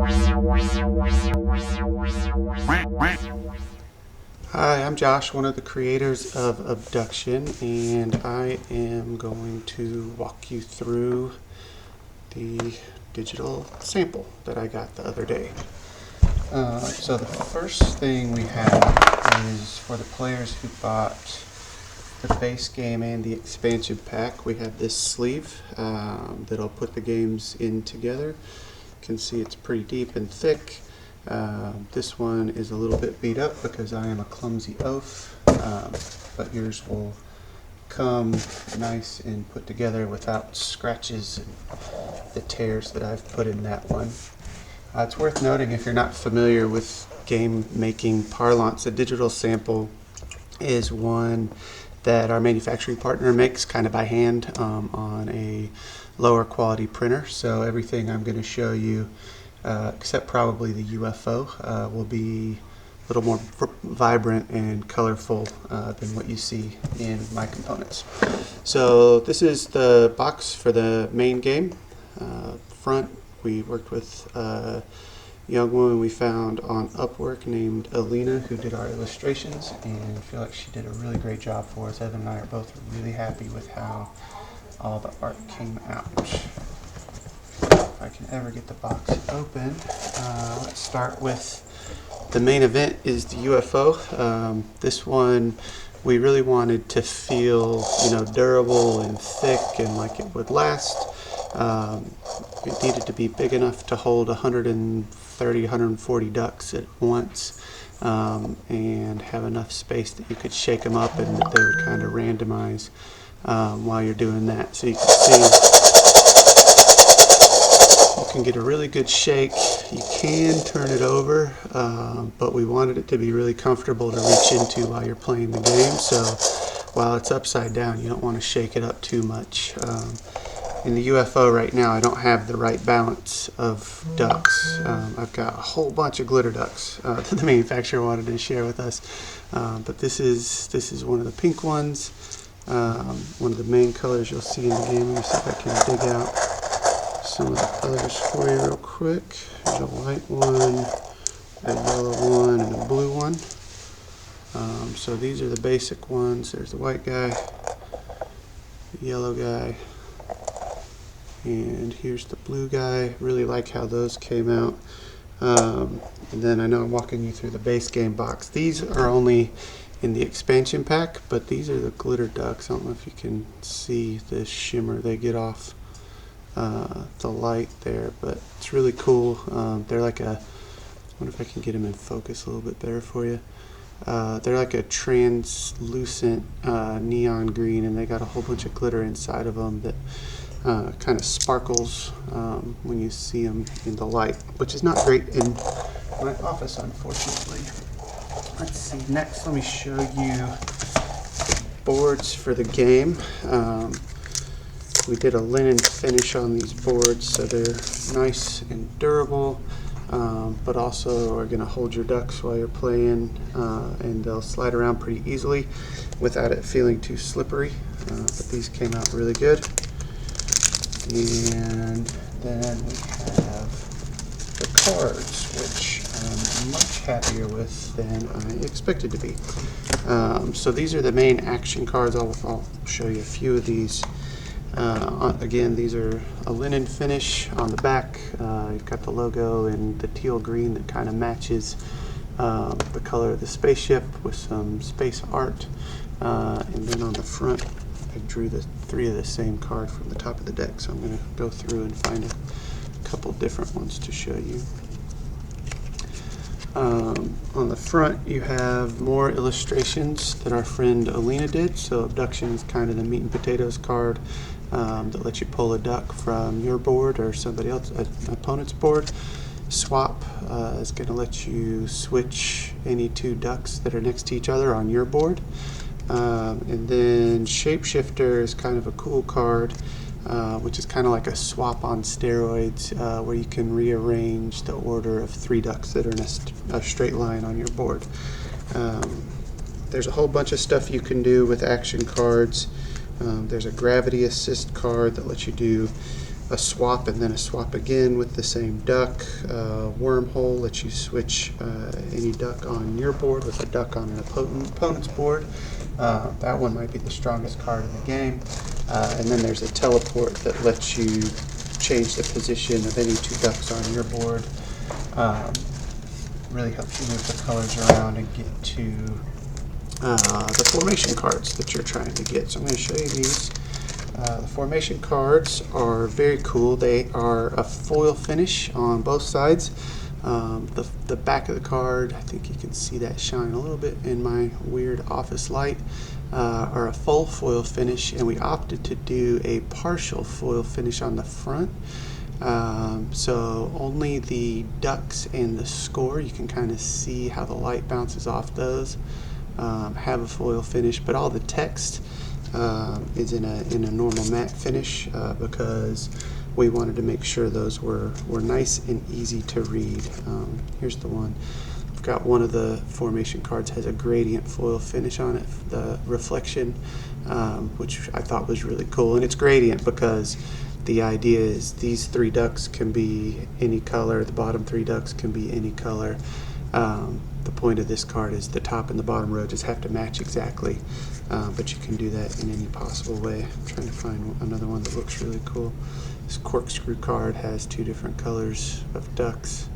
Hi, I'm Josh, one of the creators of Abducktion, and I am going to walk you through the digital sample that I got the other day. So the first thing we have is for the players who bought the base game and the expansion pack. We have this sleeve that'll put the games in together. You can see it's pretty deep and thick. This one is a little bit beat up because I am a clumsy oaf, but yours will come nice and put together without scratches and the tears that I've put in that one. It's worth noting, if you're not familiar with game making parlance, a digital sample is one that our manufacturing partner makes kind of by hand on a lower quality printer. So everything I'm going to show you, except probably the UFO, will be a little more vibrant and colorful than what you see in my components. So this is the box for the main game. Front, we worked with a young woman we found on Upwork named Alina, who did our illustrations, and I feel like she did a really great job for us. Evan and I are both really happy with how all the art came out. If I can ever get the box open, let's start with the main event is the UFO. This one we really wanted to feel, durable and thick and like it would last. It needed to be big enough to hold 130, 140 ducks at once, and have enough space that you could shake them up and that they would kind of randomize while you're doing that. So you can see you can get a really good shake. You can turn it over, but we wanted it to be really comfortable to reach into while you're playing the game. So while it's upside down, you don't want to shake it up too much. In the UFO right now, I don't have the right balance of ducks. I've got a whole bunch of glitter ducks that the manufacturer wanted to share with us, but this is one of the pink ones, one of the main colors you'll see in the game. Let me see if I can dig out some of the colors for you real quick. There's a white one, a yellow one, and a blue one. So these are the basic ones. There's the white guy, the yellow guy, and here's the blue guy. Really like how those came out. And then I know I'm walking you through the base game box. These are only in the expansion pack, but these are the glitter ducks. I don't know if you can see the shimmer they get off the light there, but it's really cool. They're like I wonder if I can get them in focus a little bit better for you. They're like a translucent neon green, and they got a whole bunch of glitter inside of them that kind of sparkles when you see them in the light, which is not great in my office, unfortunately. Let's see, next let me show you the boards for the game. We did a linen finish on these boards, so they're nice and durable, but also are going to hold your ducks while you're playing, and they'll slide around pretty easily without it feeling too slippery. But these came out really good. And then we have the cards, which I'm much happier with than I expected to be. So these are the main action cards. I'll show you a few of these. Again, these are a linen finish on the back. You've got the logo in the teal green that kind of matches the color of the spaceship with some space art. And then on the front, I drew the three of the same card from the top of the deck, so I'm going to go through and find a couple different ones to show you. On the front, you have more illustrations that our friend Alina did. So Abducktion is kind of the meat and potatoes card that lets you pull a duck from your board or somebody else, an opponent's board. Swap is going to let you switch any two ducks that are next to each other on your board. And then Shapeshifter is kind of a cool card, which is kind of like a swap on steroids, where you can rearrange the order of three ducks that are in a straight line on your board. There's a whole bunch of stuff you can do with action cards. There's a gravity assist card that lets you do a swap and then a swap again with the same duck. Wormhole lets you switch any duck on your board with a duck on an opponent's board. That one might be the strongest card in the game. And then there's a teleport that lets you change the position of any two ducks on your board. Really helps you move the colors around and get to the formation cards that you're trying to get. So I'm going to show you these. The formation cards are very cool. They are a foil finish on both sides. The back of the card, I think you can see that shine a little bit in my weird office light, are a full foil finish, and we opted to do a partial foil finish on the front. So only the ducks and the score, you can kind of see how the light bounces off those, have a foil finish, but all the text is in a normal matte finish because we wanted to make sure those were nice and easy to read. Here's the one. I've got one of the formation cards has a gradient foil finish on it, the reflection, which I thought was really cool. And it's gradient because the idea is these three ducks can be any color, the bottom three ducks can be any color. The point of this card is the top and the bottom row just have to match exactly, but you can do that in any possible way. I'm trying to find another one that looks really cool. This corkscrew card has two different colors of ducks,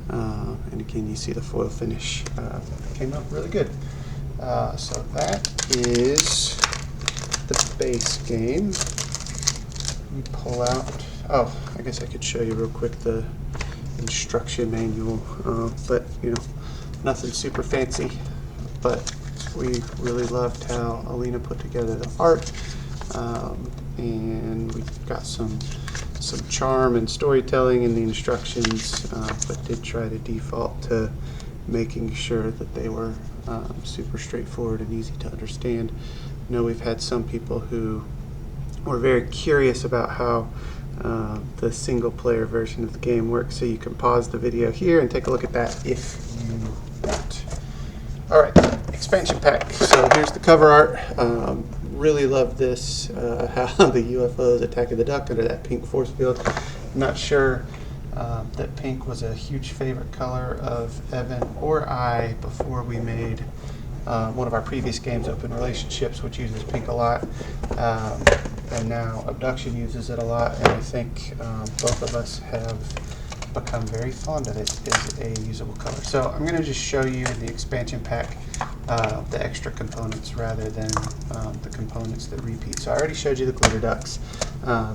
and again you see the foil finish. Came out really good. So that is the base game. Let me pull out, oh, I guess I could show you real quick the instruction manual, but you know, nothing super fancy, but we really loved how Alina put together the art, and we got some charm and storytelling in the instructions, but did try to default to making sure that they were super straightforward and easy to understand. I know we've had some people who were very curious about how the single player version of the game works, so you can pause the video here and take a look at that if you want. Alright, expansion pack. So here's the cover art. Really love this, how the UFOs attacking the duck under that pink force field. I'm not sure that pink was a huge favorite color of Evan or I before we made one of our previous games, Open Relationships, which uses pink a lot. And now Abducktion uses it a lot, and I think both of us have become very fond of it as a usable color. So I'm going to just show you in the expansion pack the extra components rather than the components that repeat. So I already showed you the glitter ducks.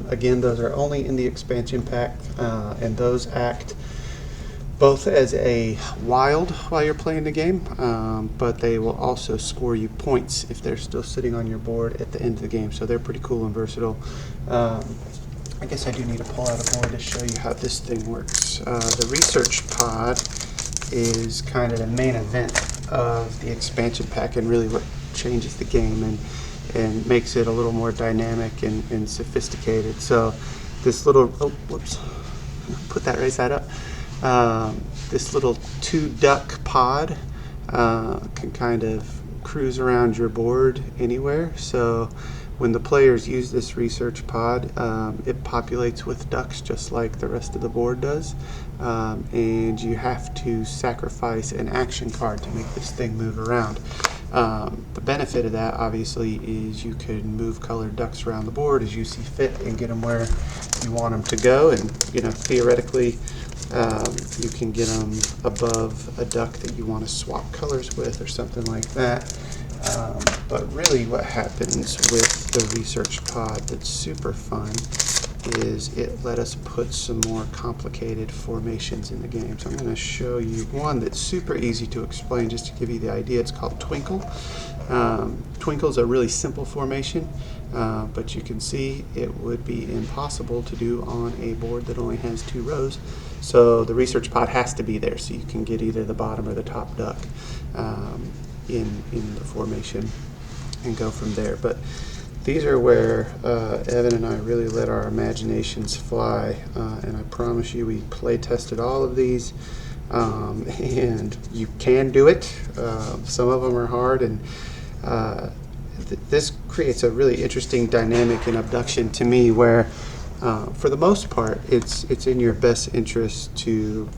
Again, those are only in the expansion pack, and those act both as a wild while you're playing the game, but they will also score you points if they're still sitting on your board at the end of the game. So they're pretty cool and versatile. I guess I do need to pull out a board to show you how this thing works. The research pod is kind of the main event of the expansion pack and really what changes the game and makes it a little more dynamic and sophisticated. So this little, oh, whoops, put that right side up. This little two duck pod can kind of cruise around your board anywhere. So when the players use this research pod, it populates with ducks just like the rest of the board does, and you have to sacrifice an action card to make this thing move around. The benefit of that obviously is you can move colored ducks around the board as you see fit and get them where you want them to go, and you know, theoretically you can get them above a duck that you want to swap colors with or something like that. But really what happens with the research pod that's super fun is it let us put some more complicated formations in the game. So I'm going to show you one that's super easy to explain just to give you the idea. It's called Twinkle. Twinkle's a really simple formation, but you can see it would be impossible to do on a board that only has two rows. So the research pod has to be there so you can get either the bottom or the top duck in the formation and go from there. But these are where Evan and I really let our imaginations fly, and I promise you we play tested all of these, and you can do it. Some of them are hard, and this creates a really interesting dynamic in Abducktion to me where For the most part, it's in your best interest to,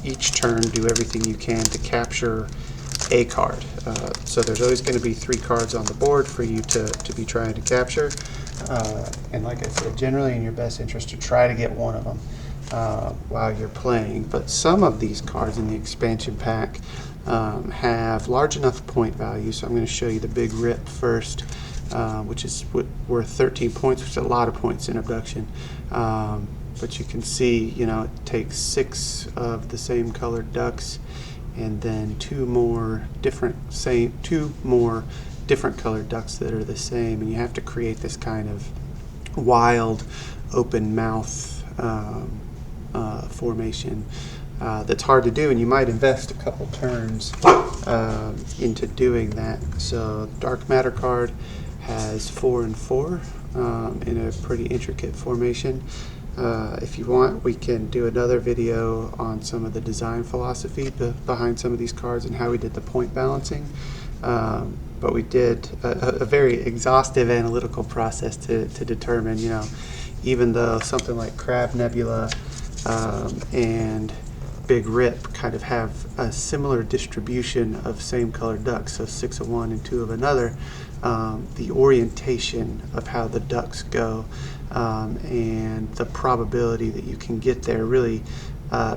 each turn do everything you can to capture a card. So there's always going to be 3 cards on the board for you to be trying to capture. And like I said, generally in your best interest to try to get one of them while you're playing. But some of these cards in the expansion pack have large enough point value. So I'm going to show you the Big Rip first, which is worth 13 points, which is a lot of points in Abduction. But you can see, it takes 6 of the same colored ducks, and then 2 more different colored ducks that are the same, and you have to create this kind of wild open mouth formation that's hard to do, and you might invest a couple turns into doing that. So Dark Matter card has 4 and 4 in a pretty intricate formation. If you want, we can do another video on some of the design philosophy behind some of these cards and how we did the point balancing. But we did a very exhaustive analytical process to determine, even though something like Crab Nebula and Big Rip kind of have a similar distribution of same colored ducks, so 6 of one and 2 of another, the orientation of how the ducks go and the probability that you can get there really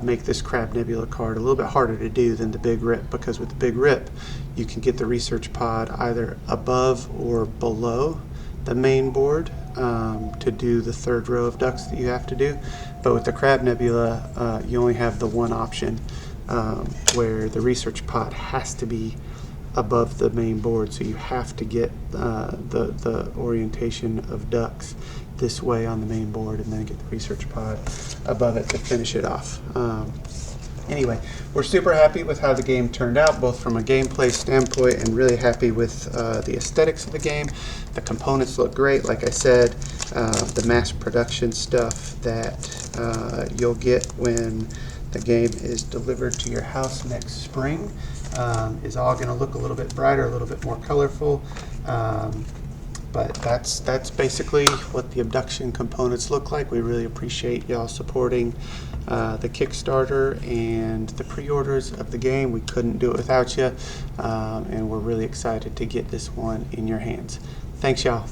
make this Crab Nebula card a little bit harder to do than the Big Rip, because with the Big Rip you can get the research pod either above or below the main board to do the 3rd row of ducks that you have to do. But with the Crab Nebula, you only have the one option where the research pod has to be above the main board, so you have to get the orientation of ducks this way on the main board and then get the research pod above it to finish it off. Anyway, we're super happy with how the game turned out, both from a gameplay standpoint and really happy with the aesthetics of the game. The components look great. Like I said, the mass production stuff that you'll get when the game is delivered to your house next spring is all going to look a little bit brighter, a little bit more colorful. But that's basically what the Abduction components look like. We really appreciate y'all supporting the Kickstarter and the pre-orders of the game. We couldn't do it without you, and we're really excited to get this one in your hands. Thanks, y'all.